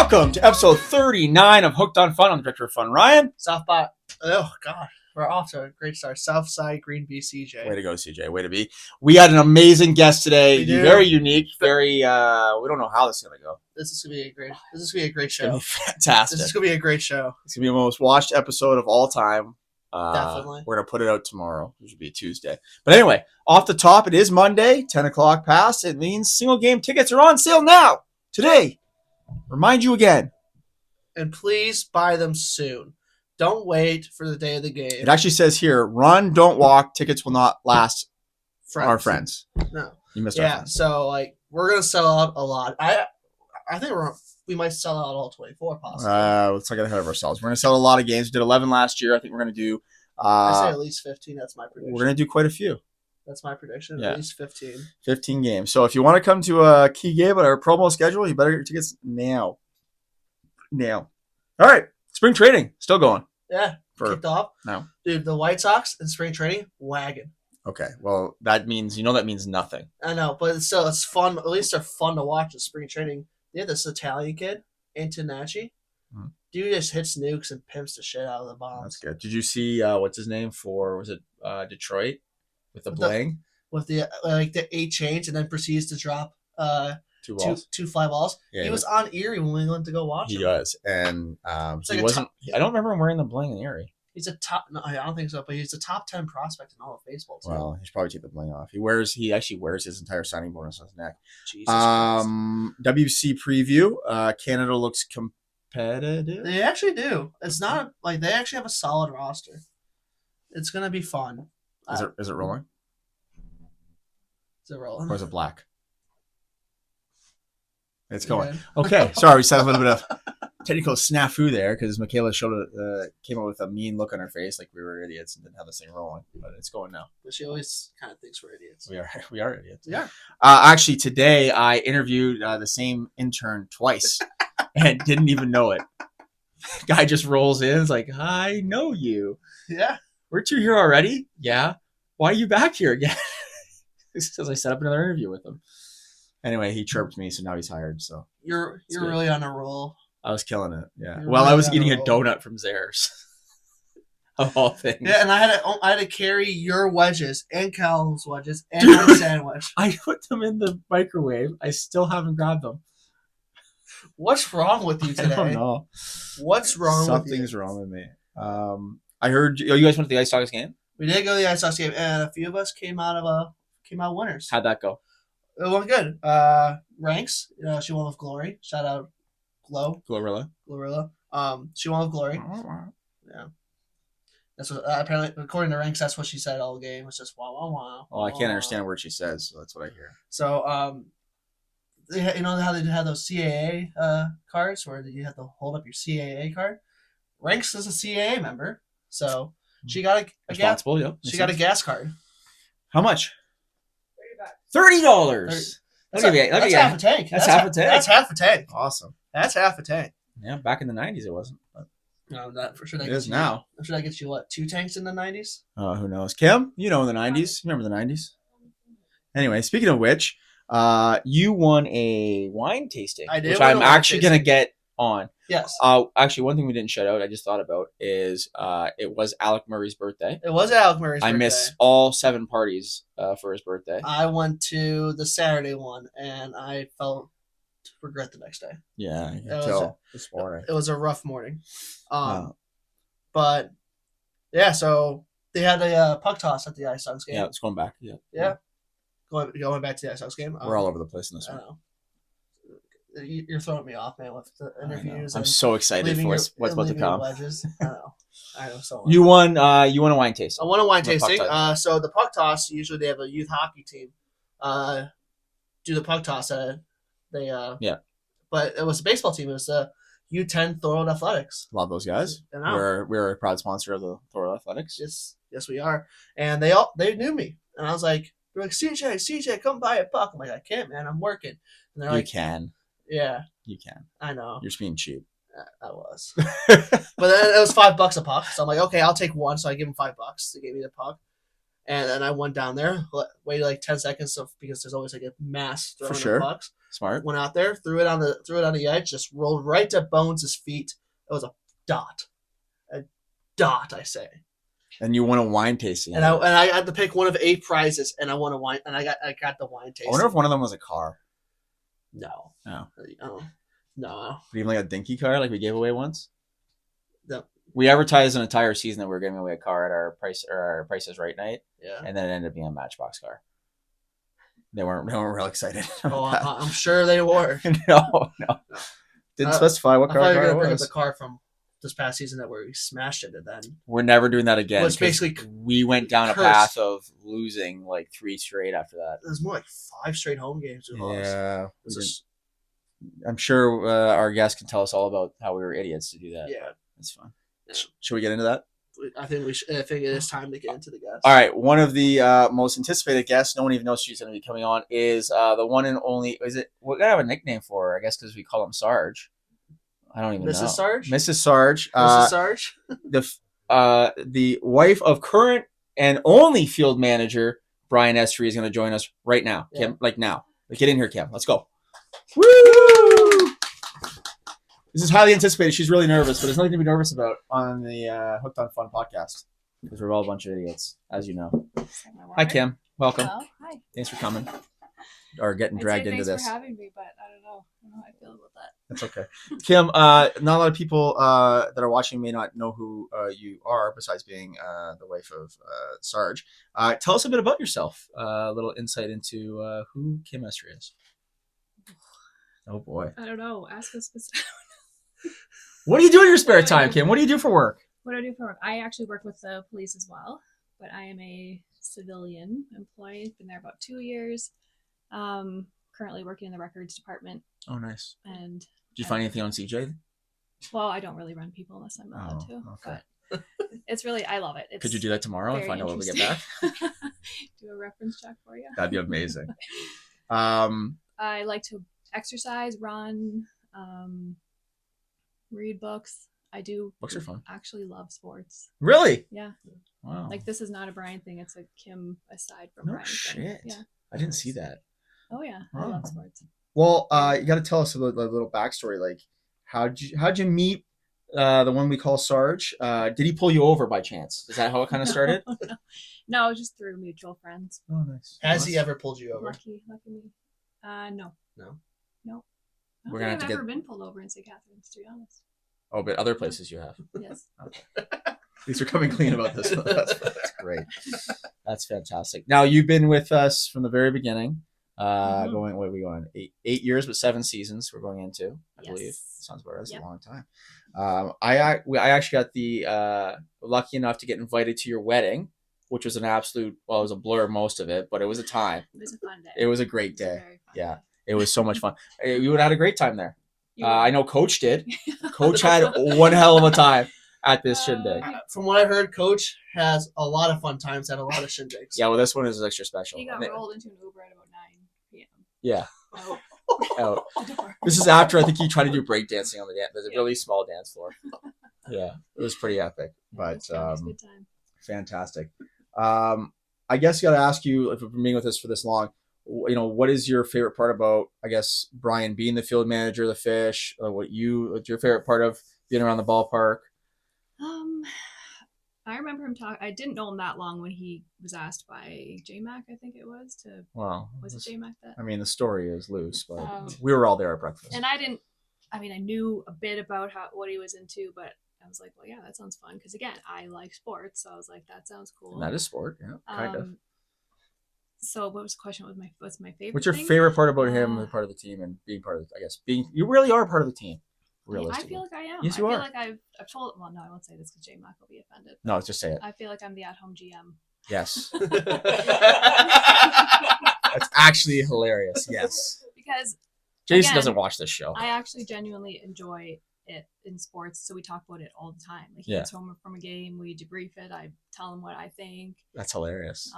Welcome to episode 39 of Hooked on Fun. I'm the Director of Fun, Ryan. Southpaw. Oh, God. We're off to a great start. Southside Green Bee CJ. Way to go, CJ. Way to be. We had an amazing guest today. We do. Very unique. Very, we don't know how this is going to go. This is going to be a great It's going show. to be fantastic. This is going to be a great show. It's going to be the most watched episode of all time. Definitely. We're going to put it out tomorrow, which will be a Tuesday. But anyway, off the top, it is Monday, 10 o'clock past. It means single game tickets are on sale now, today. Remind you again. And please buy them soon. Don't wait for the day of the game. It actually says here, run, don't walk. Tickets will not last. Our friends. No. You missed our Yeah, friends. so we're going to sell out a lot. I think we might sell out all 24 possibly. Let's not get ahead of ourselves. We're going to sell a lot of games. We did 11 last year. I think we're going to do. I say at least 15. That's my prediction. We're going to do quite a few. That's my prediction. Yeah. At least 15. 15 games. So if you want to come to a key game at our promo schedule, you better get your tickets now. All right. Spring training. Still going. Yeah. Kicked off. No. Dude, the White Sox in spring training, wagon. Okay. Well, that means nothing. I know, but still, it's fun. At least they're fun to watch in spring training. They have this Italian kid, Antonacci. Dude just hits nukes and pimps the shit out of the bombs. That's good. Did you see what's his name for? Was it Detroit with the bling? With the 8 chains and then proceeds to drop two fly balls. Yeah, he was on Erie when we went to go watch him. He was, and he like wasn't. I don't remember him wearing the bling in Erie. He's a top. No, I don't think so. But he's a top 10 prospect in all of baseball too. Well, he should probably take the bling off. He actually wears his entire signing bonus on his neck. Jesus Christ. WC preview. Canada looks competitive. They actually do. It's not like they actually have a solid roster. It's gonna be fun. Is it rolling? Is it rolling? Or is it black? It's going. Good. Okay. Sorry, we set up a little bit of technical snafu there because Michaela came up with a mean look on her face like we were idiots and didn't have this thing rolling. But it's going now. But she always kind of thinks we're idiots. We are idiots. Yeah. Actually, today I interviewed the same intern twice and didn't even know it. Guy just rolls in. It's like, I know you. Yeah. Weren't you here already? Yeah. Why are you back here again? Because I set up another interview with him. Anyway, he chirped me, so now he's hired. So you're really on a roll. I was killing it. Yeah. You're Well, really I was on eating a a roll. donut from Zare's. Of all things. Yeah, and I had to carry your wedges and Calvin's wedges and my sandwich. I put them in the microwave. I still haven't grabbed them. What's wrong with you today? I don't know. What's wrong with you? Something's wrong with me. I heard you guys went to the Ice Sox game. We did go to the Ice Sox game, and a few of us came out winners. How'd that go? It went good. Ranks, she won with glory. Shout out, Glorilla. She won with glory. Yeah, that's what apparently according to Ranks, that's what she said all game. It's just wow, wow, wow. Well, I can't understand a word she says, so that's what I hear. So they how they have those CAA cards where you have to hold up your CAA card. Ranks is a CAA member, so she got a gas. Yeah. She got a gas card. How much? $30. That's half a tank. That's half a tank. That's half a tank. Awesome. That's half a tank. Yeah, back in the 90s it wasn't. But No, that for sure. That it gets is you, now. I'm sure that gets you what, 2 tanks in the 90s? Who knows? Kim, in the 90s. You remember the 90s? Anyway, speaking of which, you won a wine tasting. I did Which win a I'm wine actually going to tasting. get on. Yes. Actually, one thing we didn't shout out, I just thought about, is it was Alec Murray's birthday. It was Alec Murray's birthday. I missed all 7 parties for his birthday. I went to the Saturday one, and I felt regret the next day. Yeah, you It can was tell this morning. It was a rough morning. But, yeah, so they had a puck toss at the Ice Sox game. Yeah, it's going back. Yeah. Going back to the Ice Sox game. We're all over the place in this I one. know. You're throwing me off, man, with the interviews. I'm so excited for what's about to come. Wedges. I know so much. You won a wine tasting. I won a wine The puck tasting. toss. So the puck toss, usually they have a youth hockey team do the puck toss. Yeah. But it was a baseball team. It was the U10 Thorold Athletics. Love those guys. I know. We're a proud sponsor of the Thor Athletics. Yes, we are. And they knew me. And I was like, they're like, CJ, come buy a puck. I'm like, I can't, man. I'm working. And they're You like, can. yeah, You can. I know. You're just being cheap. I was. But then it was $5 a puck. So I'm like, okay, I'll take one. So I give him $5. They gave me the puck. And then I went down there, waited like 10 seconds because there's always like a mass throwing For sure. of pucks. Smart. Went out there, threw it on the edge, just rolled right to Bones' feet. It was a dot, I say. And you won a wine tasting. And I had to pick one of 8 prizes, and I won a wine, and I got the wine tasting. I wonder if one of them was a car. No. No. No. Even like a dinky car, like we gave away once. No. We advertised an entire season that we were giving away a car at our Prices Right night. Yeah. And then it ended up being a Matchbox car. They weren't real excited. Oh, I'm sure they were. No. Didn't specify what car I thought you it were going to bring up was. the car from this past season that we smashed it, and then We're never doing that again. Well, it's basically we went down a path of losing like 3 straight after that. it was more like 5 straight home games we lost. Yeah. I'm sure our guests can tell us all about how we were idiots to do that. Yeah. That's fun. Yeah. Should we get into that? I think it is time to get into the guests. All right. One of the most anticipated guests, no one even knows she's going to be coming on, is the one and only. We're going to have a nickname for her, I guess, because we call him Sarge. I don't even know. Mrs. Sarge? Mrs. Sarge. Mrs. Sarge? The wife of current and only field manager Brian Essery is going to join us right now. Yeah. Kim, like now. Get in here, Kim. Let's go. Woo! This is highly anticipated. She's really nervous, but there's nothing to be nervous about on the Hooked on Fun podcast because we're all a bunch of idiots, as you know. Hi, Kim. Welcome. Hello. Hi. Thanks for coming or getting dragged into this. Thanks for having me, but I don't know how I feel about that. That's okay. Kim, not a lot of people that are watching may not know who you are, besides being the wife of Sarge. Tell us a bit about yourself. A little insight into who Kim Essery is. Oh, boy. I don't know. Ask us. What do you do in your spare time, Kim? What do you do for work? What do I do for work? I actually work with the police as well, but I am a civilian employee. Been there about 2 years. Currently working in the records department. Oh, nice. And did you find anything on CJ? Well, I don't really run people unless I'm allowed to. Okay. But it's really, I love it. Could you do that tomorrow and find out when we get back? Do a reference check for you. That'd be amazing. I like to exercise, run, read books. I do. Books are fun. Actually love sports. Really? Yeah. Wow. Like this is not a Brian thing. It's a Kim aside from No Brian shit. thing. Yeah. I didn't see that. Oh yeah. I love sports. Well, you got to tell us a little backstory. Like, how'd you meet the one we call Sarge? Did he pull you over by chance? Is that how it kind of started? No, just through mutual friends. Oh, nice. Has he ever pulled you over? Lucky me. No. I We're don't gonna think have I've to ever been pulled over in St. Catharines, to be honest. Oh, but other places you have. Yes. Okay. At least you're coming clean about this. That's great. That's fantastic. Now you've been with us from the very beginning. Going, what are we going? 8 years, but 7 seasons we're going into, I believe. Sounds about right. That's a long time. I actually got the lucky enough to get invited to your wedding, which was an absolute, well, it was a blur most of it, but it was a time. It was a fun day. It was a great day. It was a very fun day. It was so much fun. You would have had a great time there. I know Coach did. Coach had one hell of a time at this shindig. From what I heard, Coach has a lot of fun times at a lot of shindigs. Yeah, well, this one is extra special. He got rolled into an Uber at about 9 p.m. Yeah. Out. This is after I think he tried to do breakdancing on the dance. There's a really small dance floor. Yeah, it was pretty epic, but It was a good time. Fantastic. I guess you got to ask you, if you've been being with us for this long, what is your favorite part about, I guess, Brian being the field manager of the Fish? What's your favorite part of being around the ballpark? I remember him talking. I didn't know him that long when he was asked by J-Mac, I think it was, to. Well, was it J-Mac that? I mean, the story is loose, but we were all there at breakfast. And I knew a bit about what he was into, but I was like, well, yeah, that sounds fun. Because again, I like sports, so I was like, that sounds cool. And that is sport, yeah, kind of. So, what was the question? What's my favorite? What's your thing? favorite part about him, as part of the team, and being part of? I guess you really are part of the team. Realistically, I feel like I am. Yes, you I are. feel like I've told. Well, no, I won't say this because J-Mac will be offended. No, just say it. I feel like I'm the at-home GM. Yes. That's actually hilarious. Yes. Because Jason doesn't watch this show. I actually genuinely enjoy it in sports, so we talk about it all the time. Like he gets home from a game, we debrief it. I tell him what I think. That's hilarious.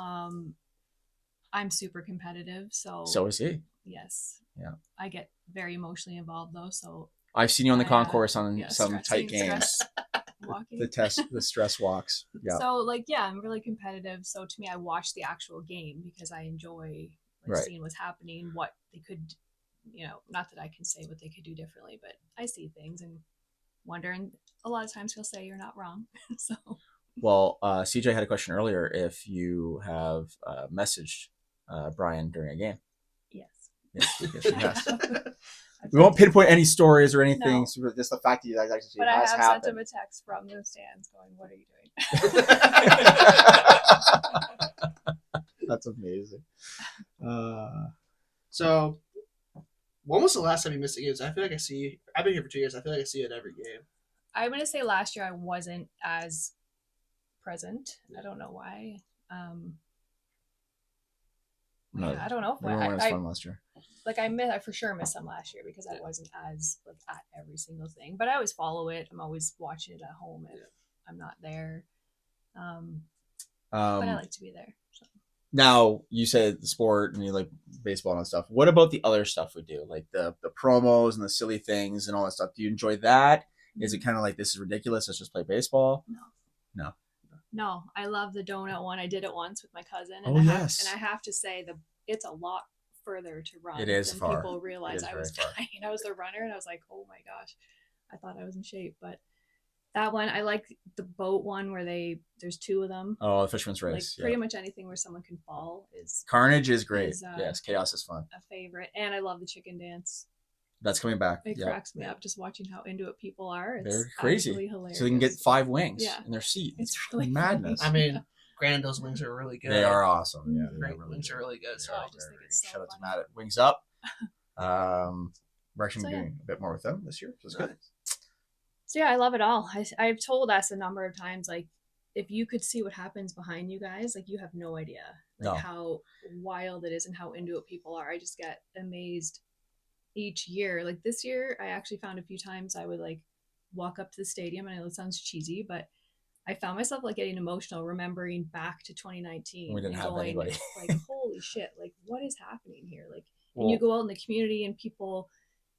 I'm super competitive, so is he. Yes. Yeah. I get very emotionally involved though, so I've seen you on the concourse on some tight games. Walking. The stress walks. Yeah. So I'm really competitive. So to me, I watch the actual game because I enjoy seeing what's happening, what they could not that I can say what they could do differently, but I see things and wonder, and a lot of times he'll say you're not wrong. So Well, CJ had a question earlier if you have messaged Brian during a game. yes. Yes. We won't pinpoint any stories or anything. No. So just the fact that you guys actually But I has have happened. sent him a text from the stands going, "What are you doing?" That's amazing. So, when was the last time you missed a game? I feel like I've been here for 2 years. I feel like I see you at every game. I'm going to say last year I wasn't as present. I don't know why. No, I don't know if everyone was fun last year. Like I for sure missed some last year because I wasn't as like at every single thing. But I always follow it. I'm always watching it at home if I'm not there. But I like to be there. So. Now you said the sport and you like baseball and stuff. What about the other stuff we do, like the promos and the silly things and all that stuff? Do you enjoy that? Is it kind of like, this is ridiculous, let's just play baseball? No, I love the donut one. I did it once with my cousin, and I have to say it's a lot further to run. It is than far. People realize I was far. dying. I was the runner, and I was like, oh my gosh, I thought I was in shape. But that one, I like the boat one where there's two of them. Oh, the fisherman's race. Like pretty much anything where someone can fall is. Carnage is great. Yes, chaos is fun. A favorite, and I love the chicken dance. That's coming back. It cracks me up just watching how into it people are. They're crazy. Hilarious. So they can get 5 wings in their seat. It's really madness. I mean, granted, those wings are really good. They are awesome. Yeah, wings are really good. So I just think it's so shout out to funny. Matt at Wings Up. We're actually doing a bit more with them this year. So it's good. So yeah, I love it all. I've told us a number of times, like, if you could see what happens behind you guys, like, you have no idea how wild it is and how into it people are. I just get amazed each year. Like this year, I actually found a few times I would like walk up to the stadium, and I know it sounds cheesy, but I found myself like getting emotional remembering back to 2019. We didn't have anybody. Like, holy shit, like what is happening here? Like, and you go out in the community and people,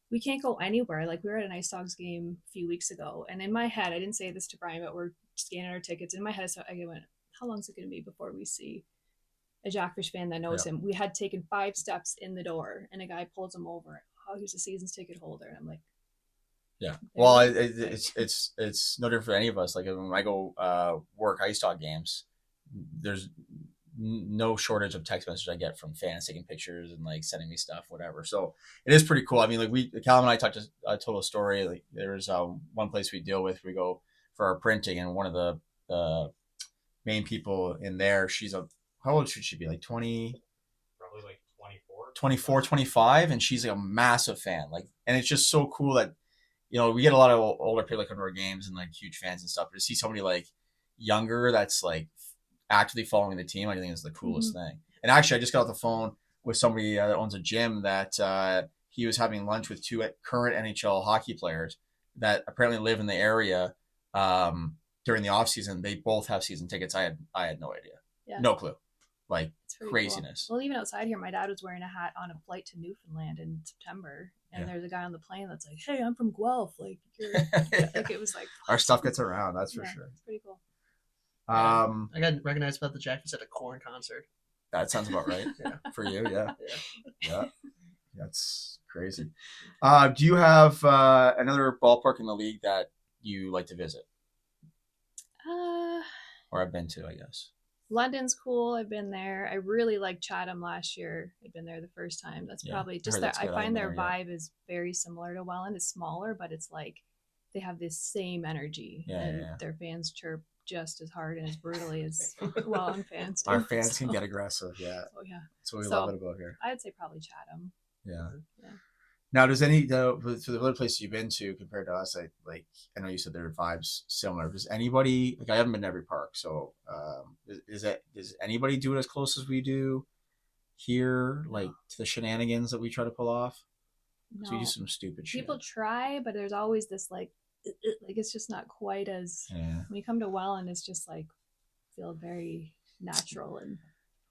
we can't go anywhere. Like, we were at an Ice Dogs game a few weeks ago, and in my head, I didn't say this to Brian, but we're scanning our tickets. In my head, so I went, how long is it going to be before we see a Jackfish fan that knows him? We had taken 5 steps in the door, and a guy pulls him over. Oh, he's a season's ticket holder. And I'm like, yeah. Well, it's no different for any of us. Like when I go work Ice Dog games, there's no shortage of text messages I get from fans taking pictures and like sending me stuff, whatever. So it is pretty cool. I mean, like Callum and I told a story. Like there's one place we deal with. We go for our printing, and one of the main people in there, how old should she be? Like 20? Probably like 24, 25, and she's like a massive fan. Like, and it's just so cool that, we get a lot of older people that come to our games and like huge fans and stuff. But to see somebody like younger that's like actively following the team, I think is the coolest thing. And actually, I just got off the phone with somebody that owns a gym that he was having lunch with 2 current NHL hockey players that apparently live in the area during the off season. They both have season tickets. I had no idea, no clue. Like craziness. Cool. Well, even outside here, my dad was wearing a hat on a flight to Newfoundland in September, and there's a guy on the plane that's like, "Hey, I'm from Guelph." Like, like it was like our stuff gets around. That's for sure. It's pretty cool. I got recognized about the Jackfish at a Korn concert. That sounds about right. For you, yeah. That's crazy. Do you have another ballpark in the league that you like to visit? Or I've been to, I guess. London's cool. I've been there. I really liked Chatham last year. I'd been there the first time. That's probably just that. I find their vibe is very similar to Welland. It's smaller, but it's like they have this same energy, and their fans chirp just as hard and as brutally as Welland fans do. Our fans can get aggressive. Yeah. Oh yeah. That's what we love it about here. I'd say probably Chatham. Yeah. Now, does any for the other places you've been to compared to us, I know you said their vibes similar. Does anybody, like, I haven't been to every park, so does anybody do it as close as we do here, like to the shenanigans that we try to pull off? No. So we do some stupid shit. People try, but there's always this like it's just not quite as when you come to Welland, it's just like feel very natural, and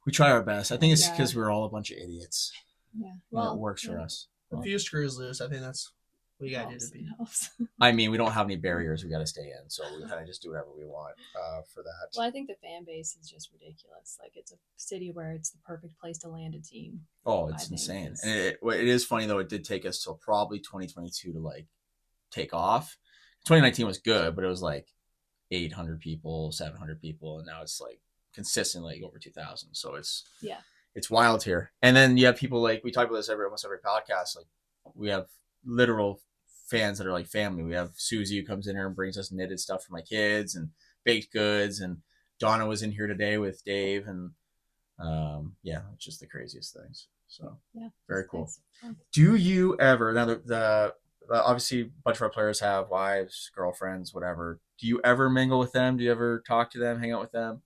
we try our best. I think it's because we're all a bunch of idiots. Yeah, well, it works for us. A few screws loose. I think that's We got to be. I mean, we don't have any barriers we got to stay in, so we kind of just do whatever we want for that. Well, I think the fan base is just ridiculous. Like, it's a city where it's the perfect place to land a team. Oh, it's insane. And it is funny, though. It did take us till probably 2022 to, like, take off. 2019 was good, but it was, like, 800 people, 700 people, and now it's, like, consistently over 2,000. So it's wild here. And then you have people, like, we talk about this almost every podcast. Like, we have literal fans that are like family. We have Susie who comes in here and brings us knitted stuff for my kids and baked goods, and Donna was in here today with Dave, and it's just the craziest things. So very cool. Nice. Do you ever, now the obviously a bunch of our players have wives, girlfriends, whatever, do you ever mingle with them? Do you ever talk to them, hang out with them?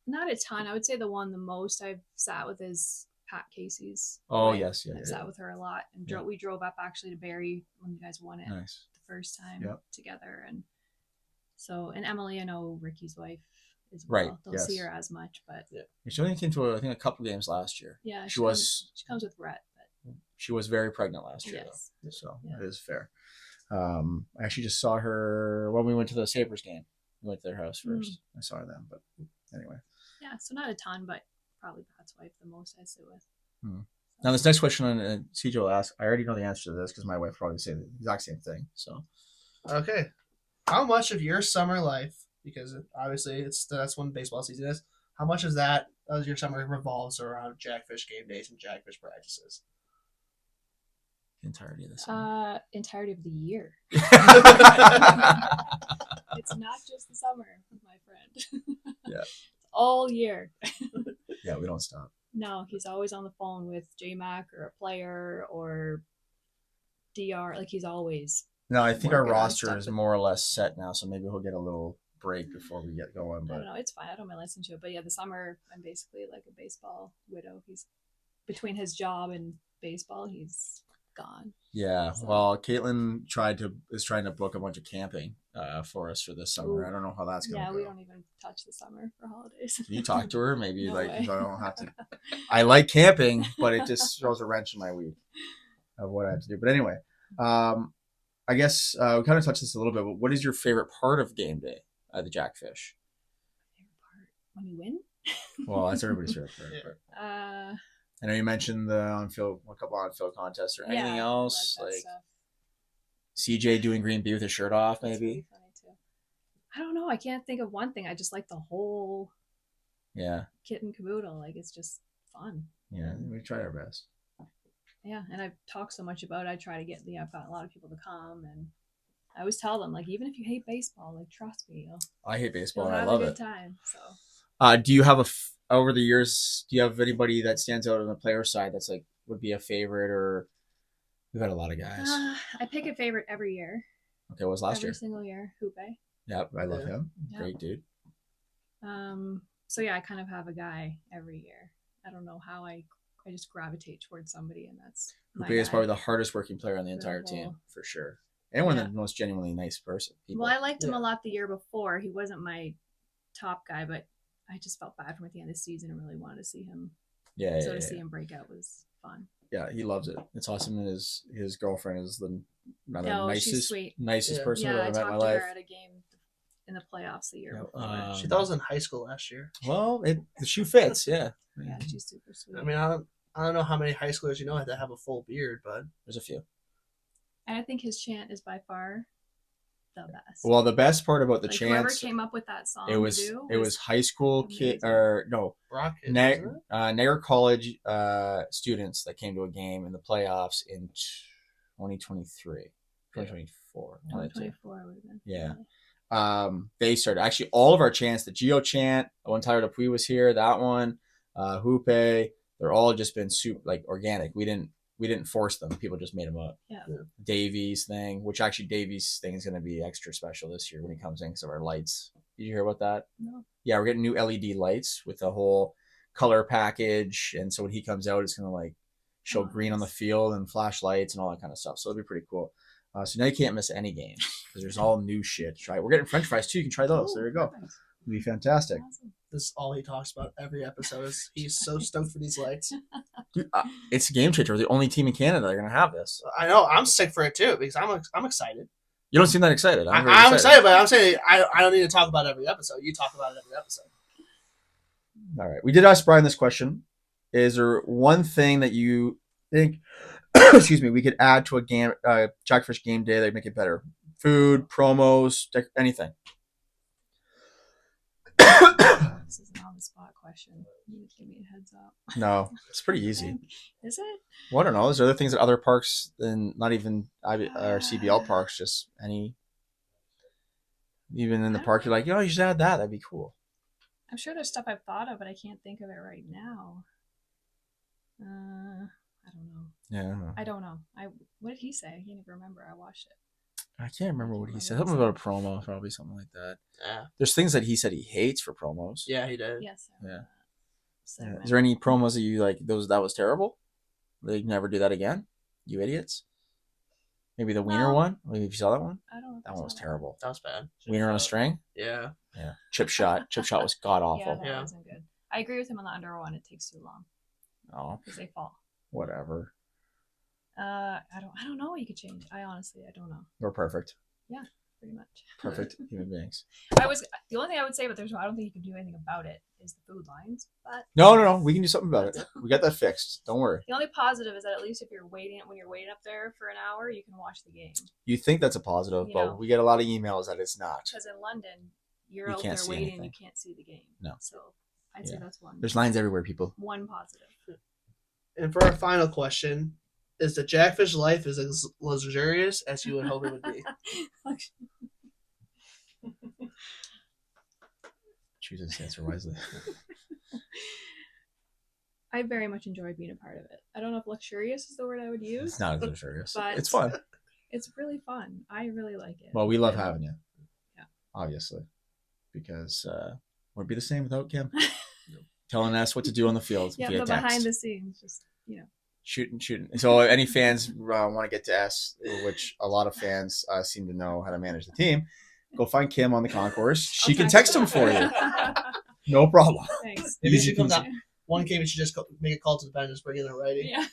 Not a ton. I would say the most I've sat with is Pat Casey's. Oh, wife. yes. Yeah. I've sat with her a lot. And we drove up actually to Barrie when you guys won it the first time together. And so, and Emily, I know Ricky's wife as well. Right. Don't see her as much, but she only came to a couple games last year. Yeah, she comes with Brett. But she was very pregnant last year, though. So it is fair. I actually just saw her when we went to the Sabres game. We went to their house first. I saw her then, but anyway. Yeah, so not a ton, but probably Pat's wife the most I sit with. Now this next question, CJ will ask, I already know the answer to this because my wife probably say the exact same thing. So, okay, how much of your summer life, because obviously that's when baseball season is, how much of that of your summer revolves around Jackfish game days and Jackfish practices? Entirety of the summer. Entirety of the year. It's not just the summer, my friend. Yeah. All year. Yeah, we don't stop. No, he's always on the phone with JMac or a player or DR. Like, he's always. No, I think our roster is more or less set now, so maybe he'll get a little break before we get going. But I don't know. It's fine. I don't mind listening to it. But yeah, the summer, I'm basically like a baseball widow. He's between his job and baseball, he's gone. Yeah. So. Well, Caitlin is trying to book a bunch of camping for us for this summer. Ooh. I don't know how that's going to go. Yeah, we don't even touch the summer for holidays. Can you talk to her? Maybe no way. I don't have to. I like camping, but it just throws a wrench in my week of what I have to do. But anyway, I guess we kind of touched this a little bit, but what is your favorite part of game day at the Jackfish? Favorite part? When you win? Well, that's everybody's favorite part. I know you mentioned a couple on-field contests or anything else, like stuff. CJ doing green beer with his shirt off, maybe. Really funny too. I don't know. I can't think of one thing. I just like the whole kit and caboodle. Like, it's just fun. Yeah, we try our best. Yeah, and I've talked so much about it. I try to get I've got a lot of people to come, and I always tell them, like, even if you hate baseball, like, trust me, I hate baseball and I love it. Have a good time. So. Do you have over the years, do you have anybody that stands out on the player side that's like would be a favorite, or we've had a lot of guys? I pick a favorite every year. Okay, what was last year? Every single year, Hoope. Yep, I love him. Yep. Great dude. So yeah, I kind of have a guy every year. I don't know how I just gravitate towards somebody, and that's Hoope is probably the hardest working player on the entire team for sure, and one of the most genuinely nice people. Well, I liked him a lot the year before. He wasn't my top guy, but I just felt bad for him at the end of the season and really wanted to see him. To see him break out was fun. Yeah, he loves it. It's awesome. And his girlfriend is the nicest person I've ever met in my life. Yeah, I talked to her at a game in the playoffs the year before. She thought I was in high school last year. Well, the shoe fits. Yeah. Yeah, she's super sweet. I mean, I don't know how many high schoolers that have a full beard, but there's a few. And I think his chant is by far the best. Well, the best part about the chants, whoever came up with that song, it was high school Niagara College students that came to a game in the playoffs in 2023, 2024. 2024 would have been. Yeah. They started actually all of our chants, the Geo chant, when Tyler Dupuis was here, that one, Hoope, they're all just been super like organic. We didn't force them. People just made them up. Yeah. Davies thing, which actually Davies thing is going to be extra special this year when he comes in because of our lights. Did you hear about that? No. Yeah, we're getting new LED lights with a whole color package. And so when he comes out, it's going to like show green on the field and flashlights and all that kind of stuff. So it'll be pretty cool. So now you can't miss any games because there's all new shit to try. We're getting French fries too. You can try those. There you go. It'll be fantastic. Awesome. This is all he talks about every episode. He's so stoked for these lights. Dude, it's a game changer. We're the only team in Canada that are going to have this. I know. I'm sick for it too because I'm excited. You don't seem that excited. I'm excited, but I'm saying I don't need to talk about it every episode. You talk about it every episode. All right. We did ask Brian this question. Is there one thing that you think, excuse me, we could add to a game, Jackfish game day that make it better? Food, promos, anything. This is an on-the-spot question. You need to give me a heads up. No, it's pretty easy. Is it? Well, I don't know. Is there other things at other parks than not even or CBL parks? Just any, even in the park, you're like, you should add that. That'd be cool. I'm sure there's stuff I've thought of, but I can't think of it right now. I don't know. Yeah, I don't know. What did he say? I can't even remember. I watched it. I can't remember what he said. Something about a promo, probably something like that. Yeah. There's things that he said he hates for promos. Yeah, he did. Yes. Yeah. Is there any promos that you like? That was terrible. They never do that again. You idiots. Maybe the wiener one. Maybe if you saw that one. I don't know. That one was terrible. That was bad. Wiener on a string. Yeah. Yeah. Chip shot. Chip shot was god awful. Yeah, that wasn't good. I agree with him on the under one. It takes too long. Oh. Because they fall. Whatever. I don't know what you could change. I honestly don't know. We're perfect. Yeah, pretty much. Perfect human beings. The only thing I would say, but I don't think you can do anything about it, is the food lines. But No. We can do something about it. We got that fixed. Don't worry. the only positive is that at least if you're waiting up there for an hour, you can watch the game. You think that's a positive, but we get a lot of emails that it's not. Because in London, you're out there waiting, you can't see the game. No. So I'd say that's one. There's lines everywhere, people. One positive. And for our final question, is the Jackfish life as luxurious as you would hope it would be? Choose this answer wisely. I very much enjoy being a part of it. I don't know if luxurious is the word I would use. It's not as luxurious. But it's fun. It's really fun. I really like it. Well, we love having you. Yeah. Obviously. Because we'd be the same without Kim. Telling us what to do on the field. Yeah, via but text. behind the scenes, just, Shooting. So any fans want to get to S, which a lot of fans seem to know how to manage the team, go find Kim on the concourse. She can text him for you. No problem. Thanks. Maybe she comes out. One game, we should just make a call to the bench, just bring in a writing. Yeah.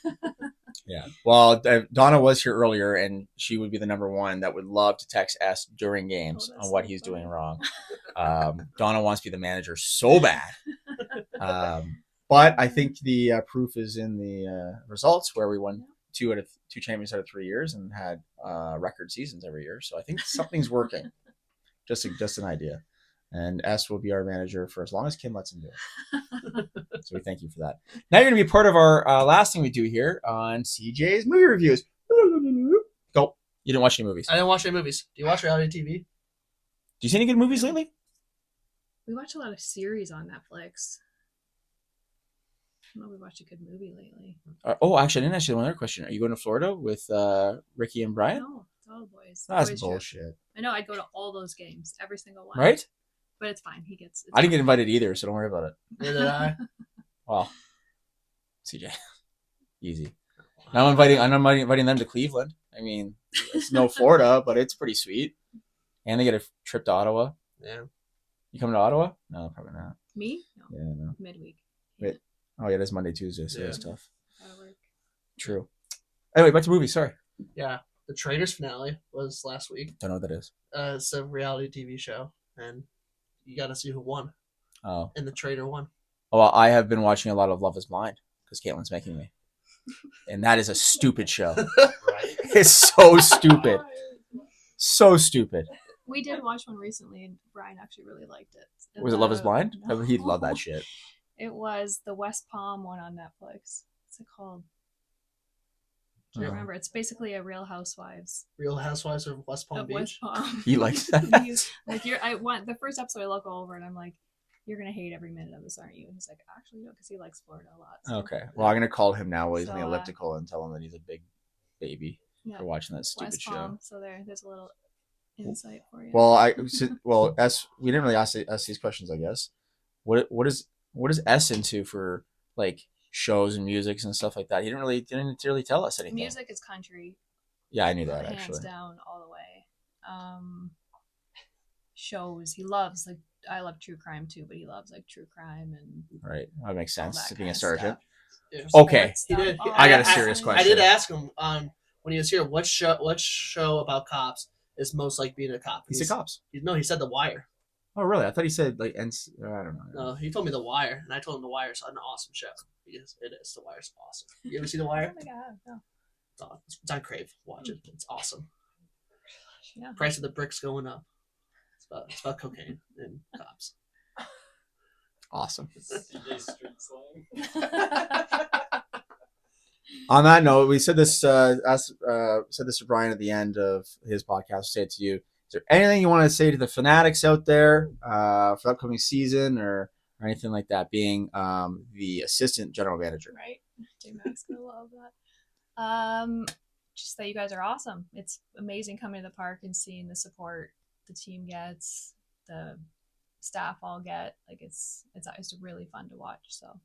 Yeah. Well, Donna was here earlier, and she would be the number one that would love to text S during games on what he's doing wrong. Donna wants to be the manager so bad. But I think the proof is in the results, where we won two champions out of 3 years and had record seasons every year. So I think something's working. Just an idea. And S will be our manager for as long as Kim lets him do it. So we thank you for that. Now you're going to be part of our last thing we do here on CJ's movie reviews. Go. You didn't watch any movies. I didn't watch any movies. Do you watch reality TV? Do you see any good movies lately? We watch a lot of series on Netflix. I don't know if we watched a good movie lately. Actually, I didn't ask you one other question. Are you going to Florida with Ricky and Brian? No, it's all boys. That's boys bullshit. Trip. I know. I'd go to all those games, every single one. Right? But it's fine. I didn't get invited either, so don't worry about it. Neither did I. Well, CJ, easy. Now I'm inviting them to Cleveland. I mean, it's no Florida, but it's pretty sweet. And they get a trip to Ottawa. Yeah. You coming to Ottawa? No, probably not. Me? No. Yeah, no. Midweek. Wait. Oh, yeah, that's Monday, Tuesday, so it's tough. Gotta work. True. Anyway, back to movies. Sorry. Yeah. The Traitors finale was last week. Don't know what that is. It's a reality TV show, and you got to see who won. Oh. And the traitor won. Oh, well, I have been watching a lot of Love is Blind because Caitlin's making me. And that is a stupid show. Right. It's so stupid. So stupid. We did watch one recently, and Brian actually really liked it. Was it Love is Blind? No. He'd love that shit. It was the West Palm one on Netflix. What's it called? I can't remember. It's basically a Real Housewives. Real Housewives of West Palm Beach. West Palm. He likes that. He's like, the first episode I look over and I'm like, you're gonna hate every minute of this, aren't you? And he's like, actually no, because he likes Florida a lot. So. Okay. Well, I'm gonna call him now while he's on the So, elliptical and tell him that he's a big baby for watching that stupid West show. Palm. So there's a little insight for you. Well, S. We didn't really ask these questions, I guess. What is S into for like shows and music and stuff like that? He didn't really tell us anything. Music is country. Yeah, I knew that hands actually. Down all the way. Shows he loves, like I love true crime too, but he loves like true crime and right. That makes sense. that Being a kind of sergeant. stuff. Okay. He did. I got a serious question. I did ask him when he was here, what show about cops is most like being a cop? He said cops. He said The Wire. Oh, really? I thought he said like I don't know. No, he told me The Wire, and I told him The Wire's an awesome show. It is. The Wire's awesome. You ever see The Wire? Oh my God, no. It's on Crave. Watch it. It's awesome. Yeah. Price of the bricks going up. It's about cocaine and cops. Awesome. Street slang. On that note, we said this. Said this to Brian at the end of his podcast. Say it to you. Is there anything you want to say to the fanatics out there for the upcoming season or anything like that? Being the assistant general manager, right? J-Mac's gonna love that. Just that you guys are awesome. It's amazing coming to the park and seeing the support the team gets, the staff all get. Like it's really fun to watch. So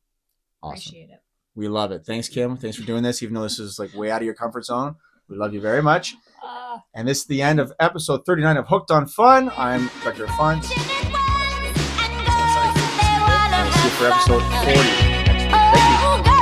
awesome. Appreciate it. We love it. Thanks, Kim. Thanks for doing this, even though this is like way out of your comfort zone. We love you very much. And this is the end of episode 39 of Hooked on Fun. I'm Director of Fun. And we'll see you for episode 40 next week. Thank you.